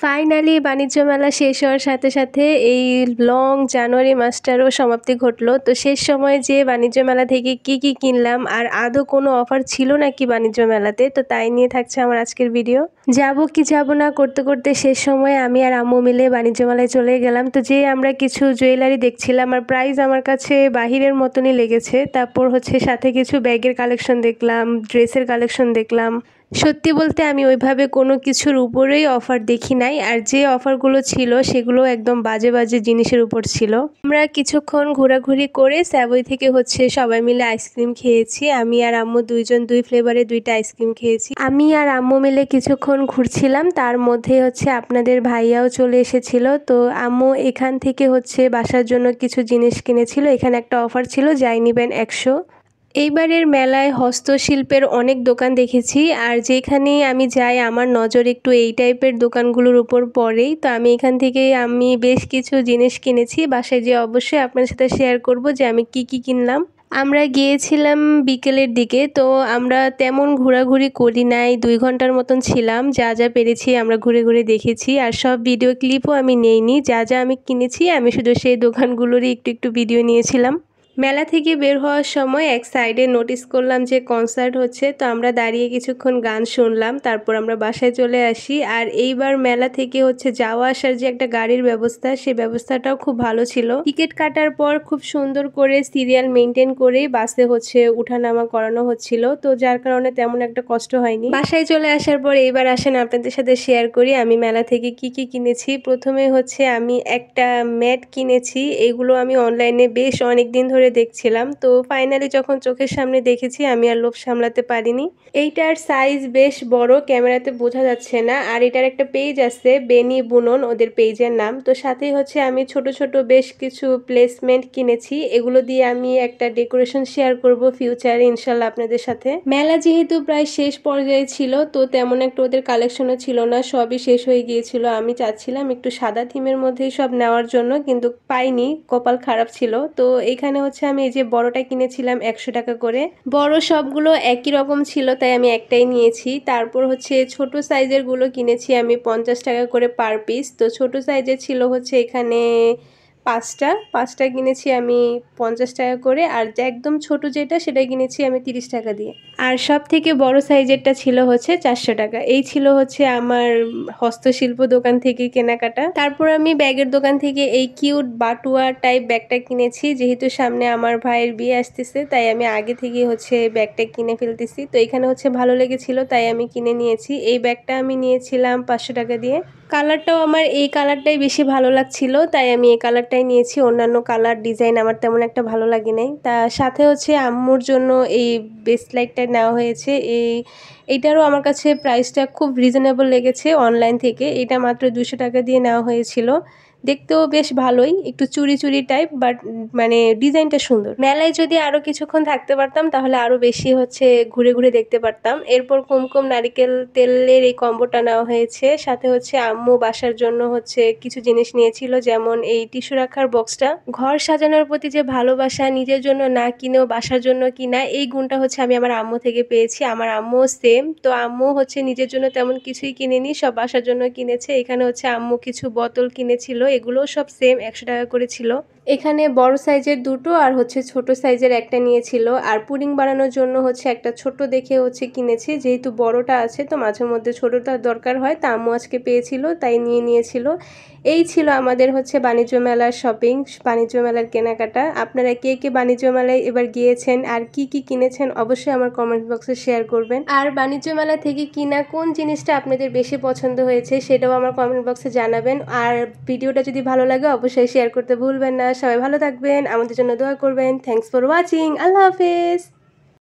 Finally বাণিজ্য মেলা শেষ হওয়ার সাথে সাথে এই লং জানুয়ারি মাসটারও সমাপ্তি ঘটলো। তো শেষ সময়ে যে বাণিজ্য মেলা থেকে কি কি কিনলাম আর আদৌ কোনো অফার ছিল নাকি বাণিজ্য মেলাতে, তো তাই নিয়ে থাকছে আমার আজকের ভিডিও। যাব কি যাব না করতে করতে শেষ সময়ে আমি আর আম্মু মিলে বাণিজ্য মেলায় চলে গেলাম। তো যে আমরা কিছু জুয়েলারি দেখছিলাম আর প্রাইস আমার কাছে বাহিরের মতনই লেগেছে। তারপর হচ্ছে সাথে কিছু ব্যাগের কালেকশন দেখলাম, ড্রেসের কালেকশন দেখলাম। সত্যি বলতে আমি ওইভাবে কোনো কিছুর উপরেই অফার দেখি নাই, আর যে অফারগুলো ছিল সেগুলো একদম বাজে বাজে জিনিসের উপর ছিল। আমরা কিছুক্ষণ ঘোরাঘুরি করে স্যাভই থেকে হচ্ছে সবাই মিলে আইসক্রিম খেয়েছি। আমি আর আম্মু দুইজন দুই ফ্লেভারে দুইটা আইসক্রিম খেয়েছি। আমি আর আম্মু মিলে কিছুক্ষণ ঘুরছিলাম, তার মধ্যে হচ্ছে আপনাদের ভাইয়াও চলে এসেছিল। তো আম্মু এখান থেকে হচ্ছে বাসার জন্য কিছু জিনিস কিনেছিল। এখানে একটা অফার ছিল, যাই নিবেন 100। এইবারের মেলায় হস্তশিল্পের অনেক দোকান দেখেছি, আর যেখানেই আমি যাই আমার নজর একটু এই টাইপের দোকানগুলোর উপর পড়েই। তো আমি এখান থেকে বেশ কিছু জিনিস কিনেছি। বাসায় যেয়ে অবশ্যই আপনার সাথে শেয়ার করব যে আমি কি কি কিনলাম। আমরা গিয়েছিলাম বিকেলের দিকে, তো আমরা তেমন ঘোরাঘুরি করি নাই, 2 ঘন্টার মতন ছিলাম। যা যা পেরেছি আমরা ঘুরে ঘুরে দেখেছি, আর সব ভিডিও ক্লিপও আমি নেইনি। যা যা আমি কিনেছি আমি শুধু সেই দোকানগুলোরই একটু একটু ভিডিও নিয়েছিলাম। মেলা থেকে বের হওয়ার সময় এক সাইডে নোটিস করলাম যে কনসার্ট হচ্ছে, তো আমরা দাঁড়িয়ে কিছুক্ষণ গান শুনলাম, তারপর আমরা বাসায় চলে আসি। আর এইবার মেলা থেকে হচ্ছে যাওয়া আসার যে একটা গাড়ির ব্যবস্থা, সেই ব্যবস্থাটাও খুব ভালো ছিল। টিকিট কাটার পর খুব সুন্দর করে সিরিয়াল মেনটেন করে বাসে হচ্ছে উঠানামা করানো হচ্ছিল, তো যার কারণে তেমন একটা কষ্ট হয়নি। বাসায় চলে আসার পর এইবার আসেন আপনাদের সাথে শেয়ার করি আমি মেলা থেকে কি কি কিনেছি। প্রথমে হচ্ছে আমি একটা ম্যাট কিনেছি। এগুলো আমি অনলাইনে বেশ অনেক দিন ধরে দেখছিলাম, তো ফাইনালি যখন চোখের সামনে দেখেছি আমি আর লোভ সামলাতে পারিনি। এইটার সাইজ বেশ বড়, ক্যামেরাতে বোঝা যাচ্ছে না। আর এটার একটা পেজ আছে, বেনি বুনন ওদের পেজের নাম। তো সাথেই হচ্ছে আমি ছোট ছোট বেশ কিছু প্লেসমেন্ট কিনেছি। এগুলো দিয়ে আমি একটা ডেকোরেশন শেয়ার করব ফিউচারে ইনশাল্লাহ আপনাদের সাথে। মেলা যেহেতু প্রায় শেষ পর্যায়ে ছিল, তো তেমন একটা ওদের কালেকশনও ছিল না, সবই শেষ হয়ে গিয়েছিল। আমি চাচ্ছিলাম একটু সাদা থিমের মধ্যেই সব নেওয়ার জন্য, কিন্তু পাইনি, কপাল খারাপ ছিল। তো এখানে হচ্ছে আমি এই যে বড়টা কিনেছিলাম 100 টাকা করে। বড় সবগুলো একই রকম ছিল, তাই আমি একটাই নিয়েছি। তারপর হচ্ছে ছোট সাইজের গুলো কিনেছি আমি 50 টাকা করে পার পিস। তো ছোট সাইজের ছিল হচ্ছে এখানে পাঁচটা কিনেছি আমি 50 টাকা করে, আর একদম ছোট যেটা সেটা কিনেছি আমি 30 টাকা দিয়ে। আর সব থেকে বড় সাইজেরটা ছিল হচ্ছে 400 টাকা। এই ছিল হচ্ছে আমার হস্তশিল্প দোকান থেকে কেনাকাটা। তারপর আমি ব্যাগের দোকান থেকে এই কিউট বাটুয়া টাইপ ব্যাগটা কিনেছি। যেহেতু সামনে আমার ভাইয়ের বিয়ে আসতেছে, তাই আমি আগে থেকে হচ্ছে ব্যাগটা কিনে ফেলতেছি। তো এখানে হচ্ছে ভালো লেগেছিল, তাই আমি কিনে নিয়েছি। এই ব্যাগটা আমি নিয়েছিলাম 500 টাকা দিয়ে। কালারটাও আমার এই কালারটাই বেশি ভালো লাগছিল, তাই আমি এই কালারটাই নিয়েছি। অন্যান্য কালার ডিজাইন আমার তেমন একটা ভালো লাগে নাই। তা সাথে হচ্ছে আম্মুর জন্য এই ব্রেসলাইটটা নেওয়া হয়েছে। এইটারও আমার কাছে প্রাইসটা খুব রিজনেবল লেগেছে অনলাইন থেকে। এটা মাত্র 200 টাকা দিয়ে নেওয়া হয়েছিল। দেখতেও বেশ ভালোই, একটু চুরি চুরি টাইপ, বাট মানে ডিজাইনটা সুন্দর। মেলায় যদি আরও কিছুক্ষণ থাকতে পারতাম তাহলে আরও বেশি হচ্ছে ঘুরে ঘুরে দেখতে পারতাম। এরপর কুমকুম নারিকেল তেলের এই কম্বোটা নেওয়া হয়েছে। সাথে হচ্ছে আম্মু বাসার জন্য হচ্ছে কিছু জিনিস নিয়েছিল, যেমন এই টিস্যু রাখার বক্সটা। ঘর সাজানোর প্রতি যে ভালোবাসা, নিজের জন্য না কিনেও বাসার জন্য কিনা, এই গুণটা হচ্ছে আমি আমার আম্মু থেকে পেয়েছি। আমার আম্মুও সেম। তো আম্মু হচ্ছে নিজের জন্য তেমন কিছুই কিনেনি, সব বাসার জন্য কিনেছে। এখানে হচ্ছে আম্মু কিছু বোতল কিনেছিল, এগুলোও সব সেম 100 টাকা করে ছিল। এখানে বড় সাইজের দুটো আর হচ্ছে ছোট সাইজের একটা নিয়েছিল। আর পুডিং বানানোর জন্য হচ্ছে একটা ছোট দেখে হচ্ছে কিনেছি, যেহেতু বড়টা আছে তো মাঝে মধ্যে ছোটটার দরকার হয়, তা আম্মু আজকে পেয়েছিল তাই নিয়েছিল। এই ছিল আমাদের হচ্ছে বাণিজ্য মেলার শপিং, বাণিজ্য মেলার কেনাকাটা। আপনারা কে কে বাণিজ্য মেলায় এবার গিয়েছেন আর কি কি কিনেছেন অবশ্যই আমার কমেন্ট বক্সে শেয়ার করবেন। আর বাণিজ্য মেলা থেকে কিনা কোন জিনিসটা আপনাদের বেশি পছন্দ হয়েছে সেটাও আমার কমেন্ট বক্সে জানাবেন। আর ভিডিওটা যদি ভালো লাগে অবশ্যই শেয়ার করতে ভুলবেন না। সবাই ভালো থাকবেন, আমাদের জন্য দোয়া করবেন। Thanks for watching. আল্লাহ হাফেজ।